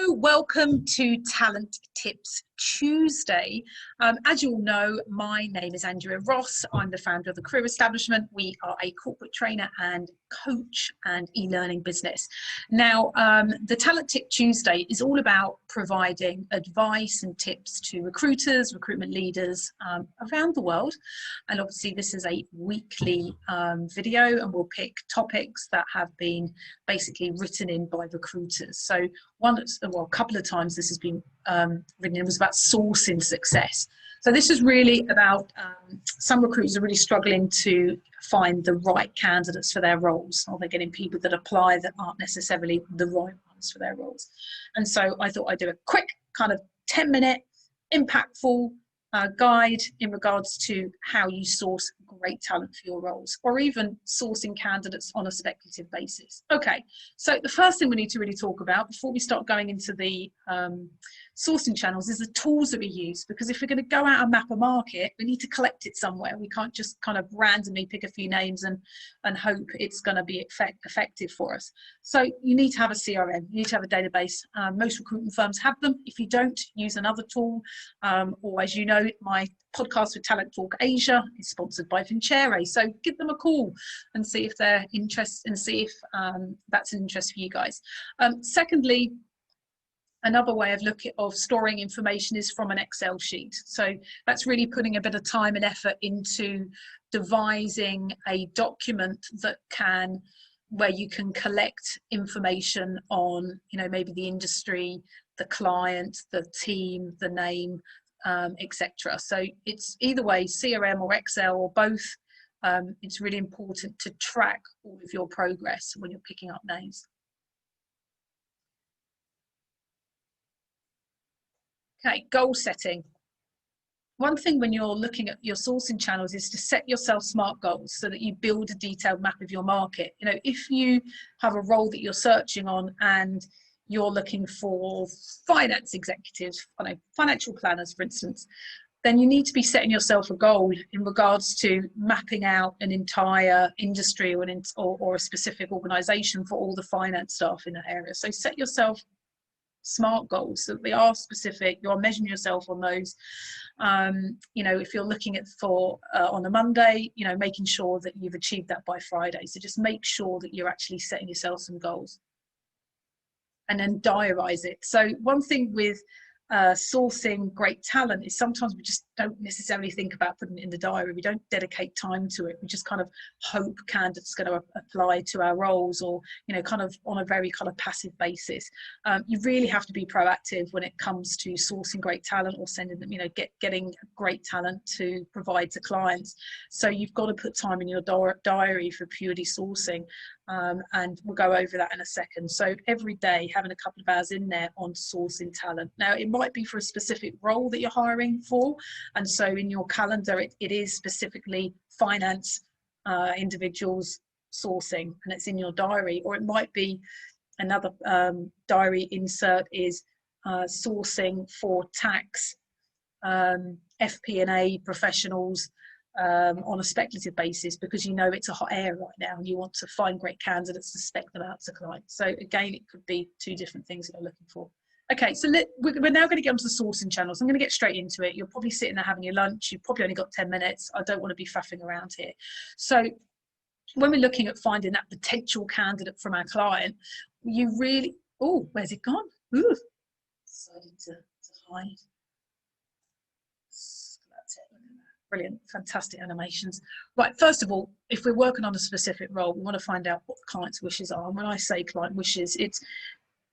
Welcome to Talent Tips Tuesday. As you all know, my name is Andrea Ross. I'm the founder of the Career Establishment. We are a corporate trainer and coach and e-learning business. Now, the Talent Tip Tuesday is all about providing advice and tips to recruiters, recruitment leaders around the world. And obviously this is a weekly video, and we'll pick topics that have been basically written in by recruiters. So a couple of times this has been written, it was about sourcing success. So this is really about some recruiters are really struggling to find the right candidates for their roles, or they're getting people that apply that aren't necessarily the right ones for their roles. And so I thought I'd do a quick kind of 10-minute impactful guide in regards to how you source great talent for your roles, or even sourcing candidates on a speculative basis. Okay, so the first thing we need to really talk about before we start going into the sourcing channels is the tools that we use, because if we're going to go out and map a market, we need to collect it somewhere. We can't just kind of randomly pick a few names and hope it's going to be effective for us. So you need to have a CRM, you need to have a database. Most recruitment firms have them. If you don't, use another tool, or as you know, my podcast with Talent Talk Asia is sponsored by Vincere, so give them a call and see if they're interested, and see if that's an interest for you guys. Secondly, another way of storing information is from an Excel sheet. So that's really putting a bit of time and effort into devising a document where you can collect information on, maybe the industry, the client, the team, the name, etc. So it's either way, CRM or Excel or both. It's really important to track all of your progress when you're picking up names. Okay, goal setting. One thing when you're looking at your sourcing channels is to set yourself SMART goals so that you build a detailed map of your market. If you have a role that you're searching on and you're looking for finance executives, financial planners, for instance, then you need to be setting yourself a goal in regards to mapping out an entire industry or a specific organization for all the finance staff in that area. So set yourself SMART goals so that they are specific. You're measuring yourself on those. If you're looking at on a Monday, making sure that you've achieved that by Friday. So just make sure that you're actually setting yourself some goals. And then diarize it. So one thing with sourcing great talent is sometimes we just don't necessarily think about putting it in the diary. We don't dedicate time to it. We just kind of hope candidates are going to apply to our roles, or kind of on a very kind of passive basis. You really have to be proactive when it comes to sourcing great talent or sending them, getting great talent to provide to clients. So you've got to put time in your diary for purely sourcing. And we'll go over that in a second. So every day having a couple of hours in there on sourcing talent. Now it might be for a specific role that you're hiring for, and so in your calendar it is specifically finance individuals sourcing, and it's in your diary. Or it might be another diary insert is sourcing for tax, FP&A professionals, on a speculative basis, because it's a hot area right now and you want to find great candidates to spec them out to clients. So again, it could be two different things that you're looking for. Okay, so we're now going to get onto the sourcing channels. I'm going to get straight into it. You're probably sitting there having your lunch. You've probably only got 10 minutes. I don't want to be faffing around here. So when we're looking at finding that potential candidate from our client, you really, where's it gone? Ooh, decided to hide. Brilliant, fantastic animations. Right, first of all, if we're working on a specific role, we want to find out what the client's wishes are. And when I say client wishes, it's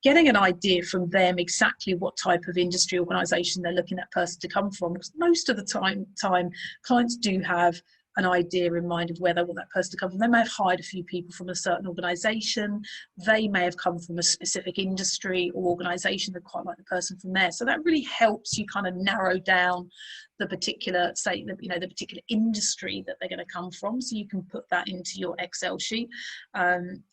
getting an idea from them exactly what type of industry organisation they're looking at person to come from. Because most of the time clients do have an idea in mind of where they want that person to come from. They may have hired a few people from a certain organisation. They may have come from a specific industry or organisation that quite like the person from there. So that really helps you kind of narrow down the particular, the particular industry that they're going to come from. So you can put that into your Excel sheet.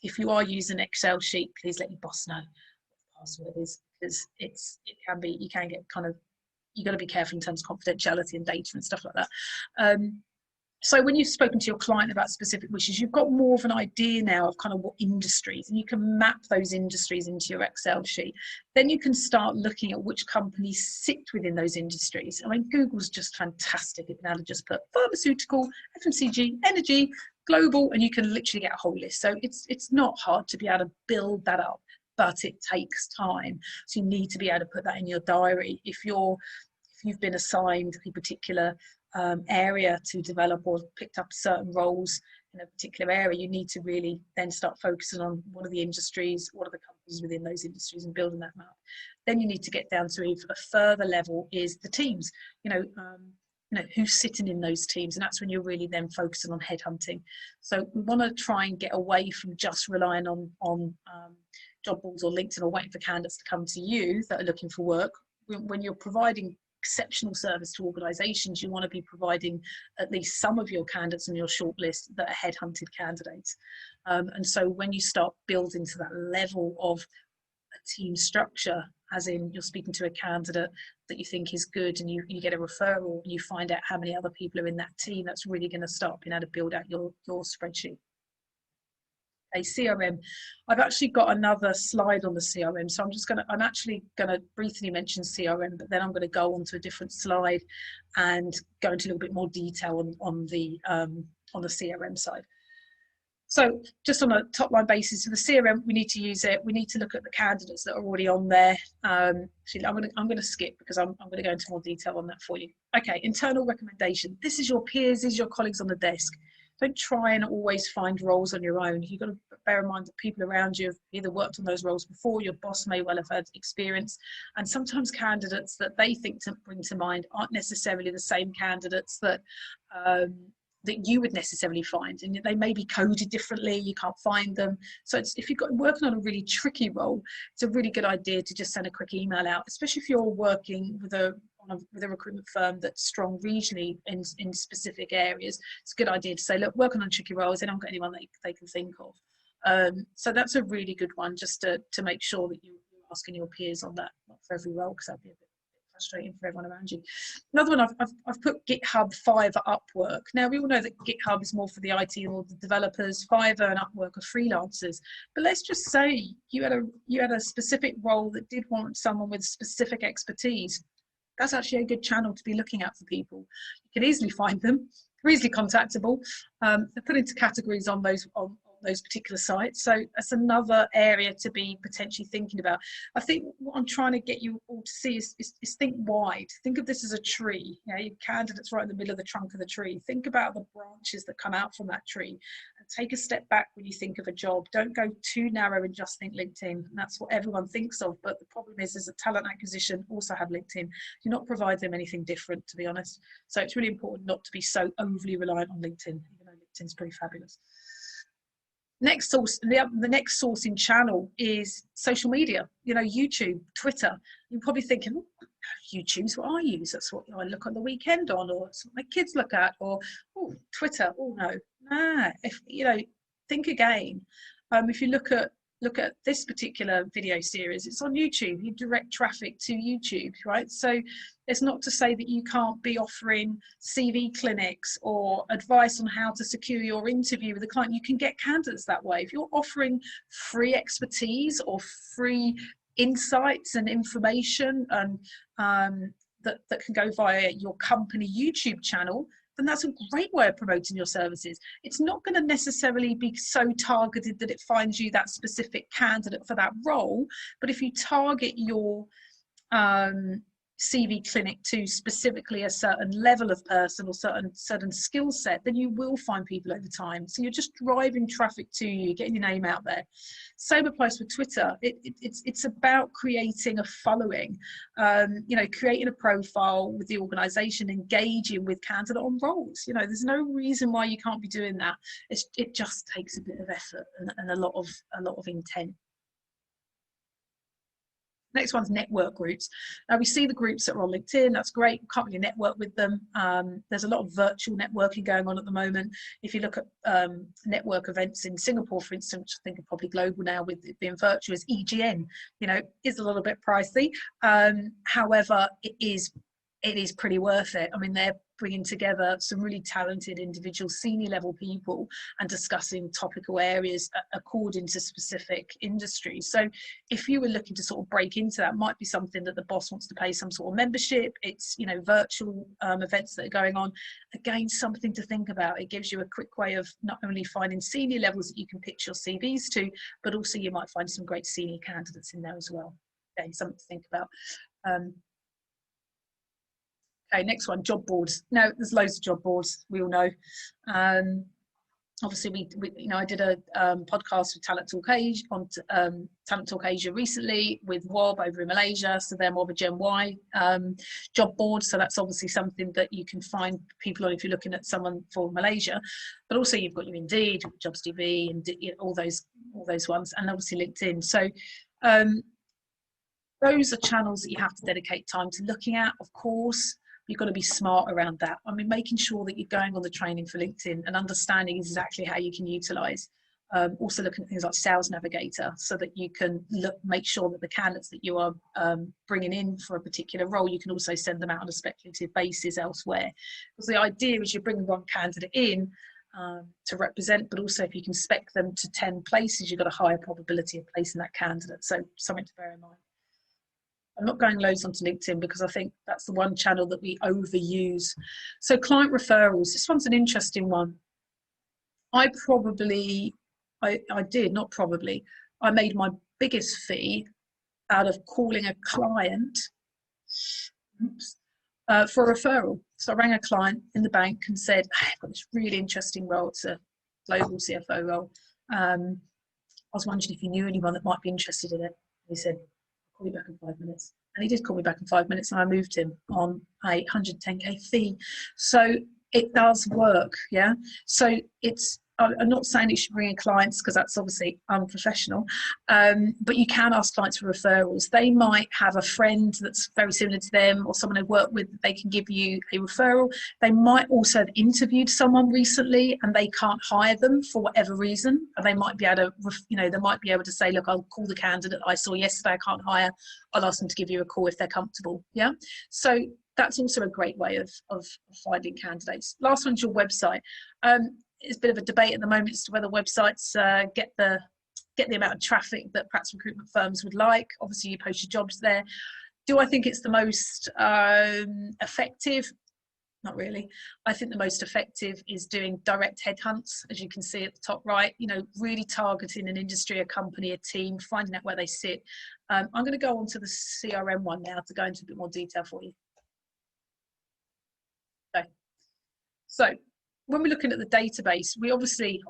If you are using an Excel sheet, please let your boss know what the password is, because you can get kind of, you've got to be careful in terms of confidentiality and data and stuff like that. So when you've spoken to your client about specific wishes, you've got more of an idea now of kind of what industries, and you can map those industries into your Excel sheet. Then you can start looking at which companies sit within those industries. I mean, Google's just fantastic. It can just put pharmaceutical, FMCG, energy, global, and you can literally get a whole list. So it's not hard to be able to build that up, but it takes time. So you need to be able to put that in your diary. If you've been assigned a particular area to develop or picked up certain roles in a particular area, you need to really then start focusing on what are the industries, what are the companies within those industries, and building that map. Then you need to get down to a further level is the teams, who's sitting in those teams, and that's when you're really then focusing on headhunting. So we want to try and get away from just relying on job boards or LinkedIn or waiting for candidates to come to you that are looking for work. When you're providing exceptional service to organisations, you want to be providing at least some of your candidates on your shortlist that are headhunted candidates. And so when you start building to that level of a team structure, as in you're speaking to a candidate that you think is good and you get a referral, you find out how many other people are in that team, that's really going to start being able to build out your spreadsheet. Okay, CRM. I've actually got another slide on the CRM, so I'm actually gonna briefly mention CRM, but then I'm gonna go on to a different slide and go into a little bit more detail on the CRM side. So just on a top line basis, for the CRM, we need to use it. We need to look at the candidates that are already on there. Actually, I'm gonna skip because I'm gonna go into more detail on that for you. Okay, internal recommendation. This is your peers, this is your colleagues on the desk. Don't try and always find roles on your own. You've got to bear in mind that people around you have either worked on those roles before, your boss may well have had experience, and sometimes candidates that they think to bring to mind aren't necessarily the same candidates that that you would necessarily find, and they may be coded differently, you can't find them. So if you've got working on a really tricky role, it's a really good idea to just send a quick email out, especially if you're working with a recruitment firm that's strong regionally in specific areas. It's a good idea to say, look, working on tricky roles, they don't got anyone they can think of. So that's a really good one, just to make sure that you're asking your peers on that, not for every role, because that'd be a bit frustrating for everyone around you. Another one, I've put GitHub, Fiverr, Upwork. Now we all know that GitHub is more for the IT or the developers. Fiverr and Upwork are freelancers. But let's just say you had a specific role that did want someone with specific expertise. That's actually a good channel to be looking at for people. You can easily find them, they're easily contactable. They're put into categories on those particular sites. So that's another area to be potentially thinking about. I think what I'm trying to get you all to see is think wide. Think of this as a tree. You know, your candidate's right in the middle of the trunk of the tree. Think about the branches that come out from that tree, and take a step back when you think of a job. Don't go too narrow and just think LinkedIn. That's what everyone thinks of, but the problem is a talent acquisition also have LinkedIn. Do not provide them anything different, to be honest. So it's really important not to be so overly reliant on LinkedIn, even though LinkedIn's pretty fabulous. Next source, the next sourcing channel is social media. You know, YouTube, Twitter. You're probably thinking, oh, YouTube's what I use. That's what I look on the weekend on, or that's what my kids look at, or oh, Twitter. Oh no, nah. If you know, think again. If you look at this particular video series, it's on YouTube. You direct traffic to YouTube, right? So it's not to say that you can't be offering CV clinics or advice on how to secure your interview with a client. You can get candidates that way. If you're offering free expertise or free insights and information and that can go via your company YouTube channel, then that's a great way of promoting your services. It's not going to necessarily be so targeted that it finds you that specific candidate for that role, but if you target your CV clinic to specifically a certain level of person or certain skill set, then you will find people over time. So you're just driving traffic to you, getting your name out there. Same applies for Twitter. It's about creating a following, you know, creating a profile with the organization, engaging with candidate on roles. You know, there's no reason why you can't be doing that. It just takes a bit of effort and a lot of intent. Next one's network groups. Now we see the groups that are on LinkedIn, that's great, can't really network with them. There's a lot of virtual networking going on at the moment. If you look at network events in Singapore, for instance, I think are probably global now with it being virtual, is EGN, you know, is a little bit pricey. However, it is pretty worth it. I mean, they're bringing together some really talented individual senior level people and discussing topical areas according to specific industries. So if you were looking to sort of break into that, might be something that the boss wants to pay some sort of membership. It's, you know, virtual events that are going on. Again, something to think about. It gives you a quick way of not only finding senior levels that you can pitch your CVs to, but also you might find some great senior candidates in there as well. Okay, something to think about. Okay, next one, job boards. Now, there's loads of job boards, we all know. Obviously, we you know, I did a podcast with Talent Talk Asia on Talent Talk Asia recently with WOB over in Malaysia. So they're more of a Gen Y job board. So that's obviously something that you can find people on if you're looking at someone for Malaysia. But also you've got your Indeed, JobsDB, and you know, all those ones, and obviously LinkedIn. So those are channels that you have to dedicate time to looking at, of course. You've got to be smart around that. I mean, making sure that you're going on the training for LinkedIn and understanding exactly how you can utilize. Also looking at things like Sales Navigator, so that you can make sure that the candidates that you are bringing in for a particular role, you can also send them out on a speculative basis elsewhere. Because the idea is you're bringing one candidate in to represent, but also if you can spec them to 10 places, you've got a higher probability of placing that candidate. So something to bear in mind. I'm not going loads onto LinkedIn because I think that's the one channel that we overuse. So client referrals, this one's an interesting one. I made my biggest fee out of calling a client for a referral. So I rang a client in the bank and said, hey, I've got this really interesting role. It's a global CFO role. I was wondering if you knew anyone that might be interested in it. He said, call me back in 5 minutes. And he did call me back in 5 minutes, and I moved him on a 110k fee. So it does work, yeah. So it's, I'm not saying it should bring in clients because that's obviously unprofessional, but you can ask clients for referrals. They might have a friend that's very similar to them or someone they work with, they can give you a referral. They might also have interviewed someone recently and they can't hire them for whatever reason. And they might be able to, you know, they might be able to say, look, I'll call the candidate I saw yesterday, I can't hire. I'll ask them to give you a call if they're comfortable, yeah? So that's also a great way of finding candidates. Last one's your website. It's a bit of a debate at the moment as to whether websites get the amount of traffic that perhaps recruitment firms would like. Obviously, you post your jobs there. Do I think it's the most effective? Not really. I think the most effective is doing direct headhunts, as you can see at the top right, you know, really targeting an industry, a company, a team, finding out where they sit. I'm going to go on to the CRM one now to go into a bit more detail for you. Okay. So when we're looking at the database, we obviously,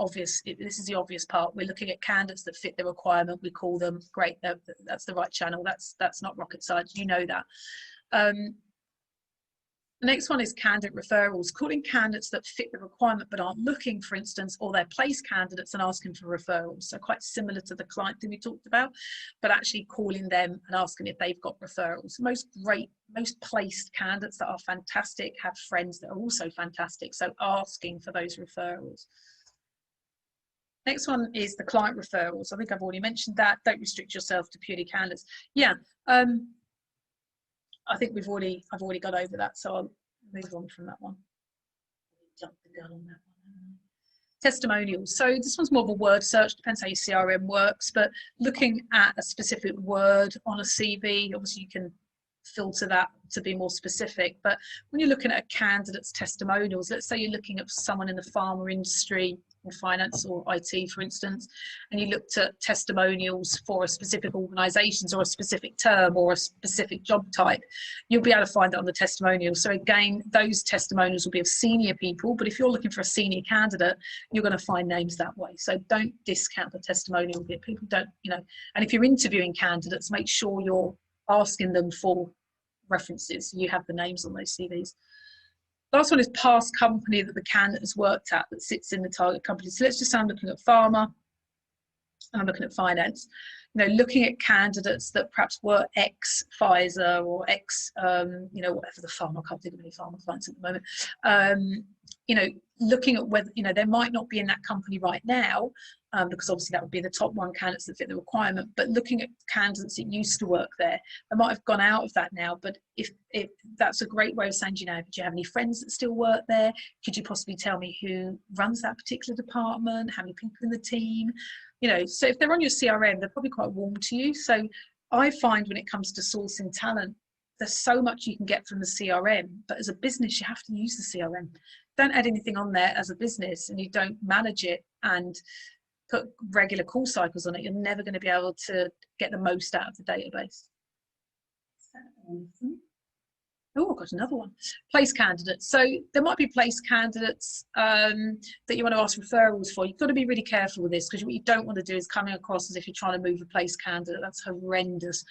this is the obvious part, we're looking at candidates that fit the requirement. We call them, great, that's the right channel. That's not rocket science, you know that. The next one is candidate referrals, calling candidates that fit the requirement but aren't looking, for instance, or they're place candidates and asking for referrals. So quite similar to the client thing we talked about, but actually calling them and asking if they've got referrals. Most placed candidates that are fantastic have friends that are also fantastic. So asking for those referrals. Next one is the client referrals. I think I've already mentioned that. Don't restrict yourself to purely candidates. Yeah. I think I've already gone over that, so I'll move on from that one. Jump the gun on that one. Testimonials. So this one's more of a word search, depends how your CRM works, but looking at a specific word on a CV, obviously you can filter that to be more specific. But when you're looking at a candidate's testimonials, let's say you're looking at someone in the pharma industry, in finance or IT, for instance, and you looked at testimonials for a specific organisations or a specific term or a specific job type, you'll be able to find it on the testimonials. So again, those testimonials will be of senior people, but if you're looking for a senior candidate, you're going to find names that way. So don't discount the testimonial bit. People don't, you know, and if you're interviewing candidates, make sure you're asking them for references. You have the names on those CVs. Last one is past company that the candidate has worked at that sits in the target company. So let's just say I'm looking at pharma and I'm looking at finance. You know, looking at candidates that perhaps were ex-Pfizer or ex, you know, whatever the pharma, I can't think of any pharma clients at the moment. You know, looking at whether, you know, they might not be in that company right now, because obviously that would be the top one candidates that fit the requirement, but looking at candidates that used to work there, they might have gone out of that now, but if that's a great way of saying, you know, do you have any friends that still work there? Could you possibly tell me who runs that particular department? How many people in the team? You know, so if they're on your CRM, they're probably quite warm to you. So I find when it comes to sourcing talent, there's so much you can get from the CRM, but as a business, you have to use the CRM. Don't add anything on there as a business and you don't manage it and put regular call cycles on it, you're never going to be able to get the most out of the database. Oh, I've got another one. Place candidates. So there might be place candidates that you want to ask referrals for. You've got to be really careful with this, because what you don't want to do is coming across as if you're trying to move a place candidate. That's horrendous.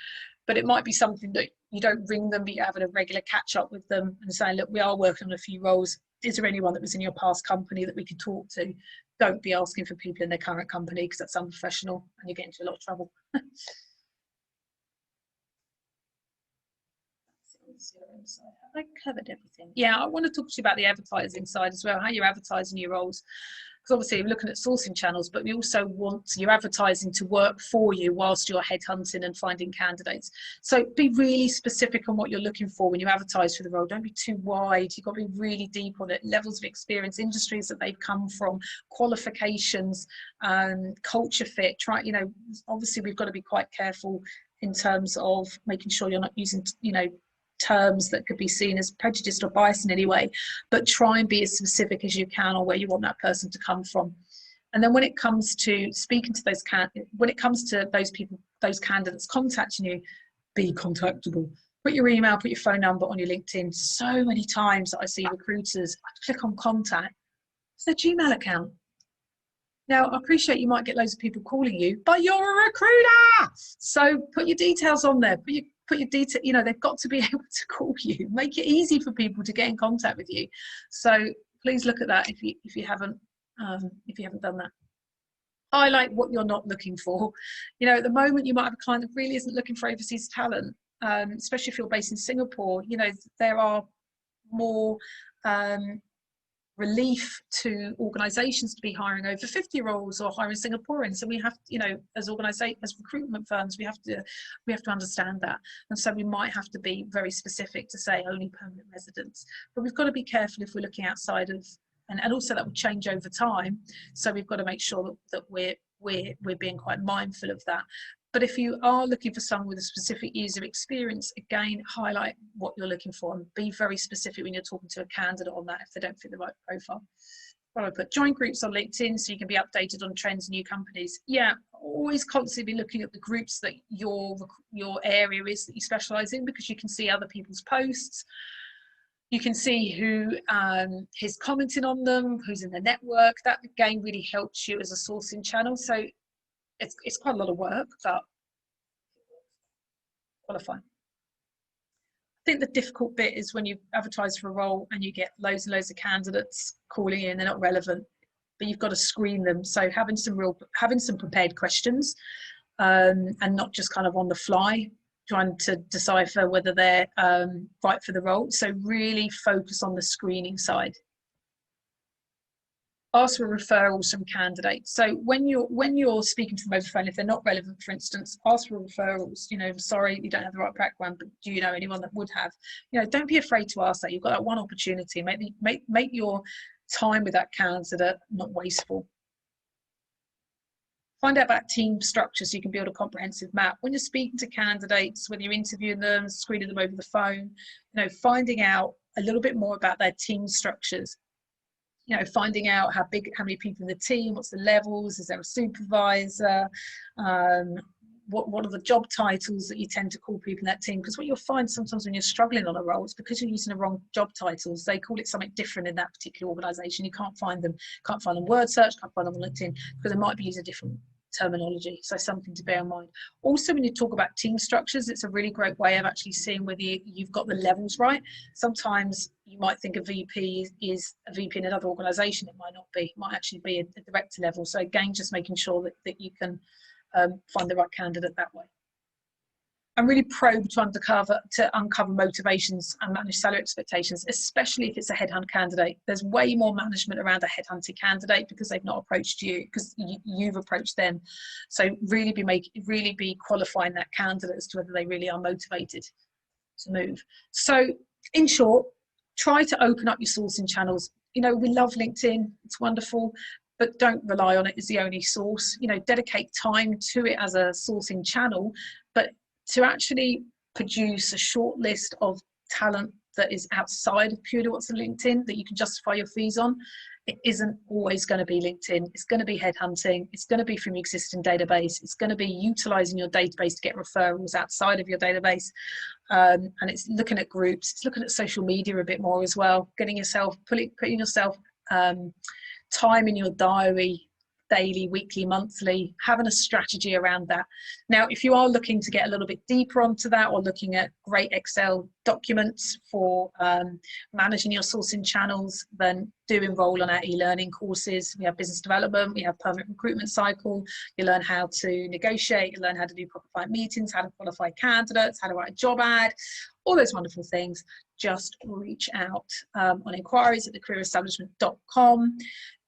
But it might be something that you don't ring them, but you're having a regular catch up with them and saying, look, we are working on a few roles. Is there anyone that was in your past company that we could talk to? Don't be asking for people in their current company, because that's unprofessional and you get into a lot of trouble. Have I covered everything? Yeah, I want to talk to you about the advertising side as well, how you're advertising your roles. Because obviously we're looking at sourcing channels, but we also want your advertising to work for you whilst you're headhunting and finding candidates. So be really specific on what you're looking for when you advertise for the role. Don't be too wide. You've got to be really deep on it. Levels of experience, industries that they've come from, qualifications, culture fit. Try, you know, obviously we've got to be quite careful in terms of making sure you're not using, you know, terms that could be seen as prejudiced or biased in any way, but try and be as specific as you can on where you want that person to come from. And then when it comes to speaking to those people, those candidates contacting you, be contactable. Put your email, put your phone number on your LinkedIn. So many times that I see recruiters click on contact, it's their Gmail account. Now, I appreciate you might get loads of people calling you, but you're a recruiter. So put your details on there. Put your detail, you know, they've got to be able to call you. Make it easy for people to get in contact with you. So please look at that if you haven't done that. Highlight what you're not looking for. You know, at the moment you might have a client that really isn't looking for overseas talent, especially if you're based in Singapore. You know, there are more relief to organizations to be hiring over 50-year-olds or hiring Singaporeans. So we have, you know, as recruitment firms, we have to understand that. And so we might have to be very specific to say only permanent residents. But we've got to be careful if we're looking outside of, and also that will change over time. So we've got to make sure that we're being quite mindful of that. But if you are looking for someone with a specific user experience, again, highlight what you're looking for and be very specific when you're talking to a candidate on that if they don't fit the right profile. Well, I put join groups on LinkedIn so you can be updated on trends and new companies. Yeah, always constantly be looking at the groups that your area is that you specialize in, because you can see other people's posts. You can see who is commenting on them, who's in the network. That again really helps you as a sourcing channel. So it's quite a lot of work, but qualifying. I think the difficult bit is when you advertise for a role and you get loads and loads of candidates calling in, they're not relevant, but you've got to screen them. So having some prepared questions, and not just kind of on the fly, trying to decipher whether they're right for the role. So really focus on the screening side. Ask for referrals from candidates. So when you're speaking to them over the phone, if they're not relevant, for instance, ask for referrals. You know, sorry, you don't have the right background, but do you know anyone that would have? You know, don't be afraid to ask that. You've got that one opportunity. Make your time with that candidate not wasteful. Find out about team structure so you can build a comprehensive map. When you're speaking to candidates, whether you're interviewing them, screening them over the phone, you know, finding out a little bit more about their team structures. You know, finding out how many people in the team, what's the levels, is there a supervisor, what are the job titles that you tend to call people in that team? Because what you'll find sometimes when you're struggling on a role, it's because you're using the wrong job titles. They call it something different in that particular organisation. You can't find them word search, can't find them on LinkedIn, because they might be using different terminology. So something to bear in mind. Also, when you talk about team structures, it's a really great way of actually seeing whether you've got the levels right. Sometimes you might think a VP is a VP in another organisation. It might not be. It might actually be a director level. So again, just making sure that you can find the right candidate that way. and really probe to uncover motivations and manage salary expectations, especially if it's a headhunt candidate. There's way more management around a headhunted candidate because they've not approached you, because you've approached them. So really be qualifying that candidate as to whether they really are motivated to move. So in short, try to open up your sourcing channels. You know, we love LinkedIn, it's wonderful, but don't rely on it as the only source. You know, dedicate time to it as a sourcing channel, but to actually produce a short list of talent that is outside of purely what's on LinkedIn that you can justify your fees on, it isn't always going to be LinkedIn. It's going to be headhunting. It's going to be from your existing database. It's going to be utilizing your database to get referrals outside of your database. And it's looking at groups. It's looking at social media a bit more as well. Putting yourself time in your diary, daily, weekly, monthly, having a strategy around that. Now, if you are looking to get a little bit deeper onto that, or looking at great Excel documents for managing your sourcing channels, then do enroll on our e-learning courses. We have business development, we have permanent recruitment cycle. You learn how to negotiate, you learn how to do proper client meetings, how to qualify candidates, how to write a job ad, all those wonderful things. Just reach out on inquiries at thecareerestablishment.com.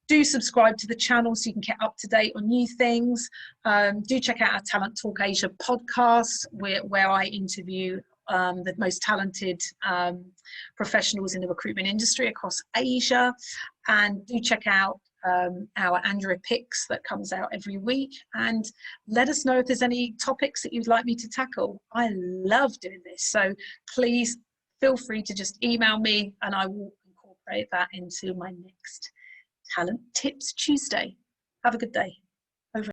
Do subscribe to the channel so you can get up to date on new things. Do check out our Talent Talk Asia podcast, where I interview the most talented professionals in the recruitment industry across Asia. And do check out our Andrea Picks that comes out every week. And let us know if there's any topics that you'd like me to tackle. I love doing this. So please feel free to just email me and I will incorporate that into my next Talent Tips Tuesday. Have a good day.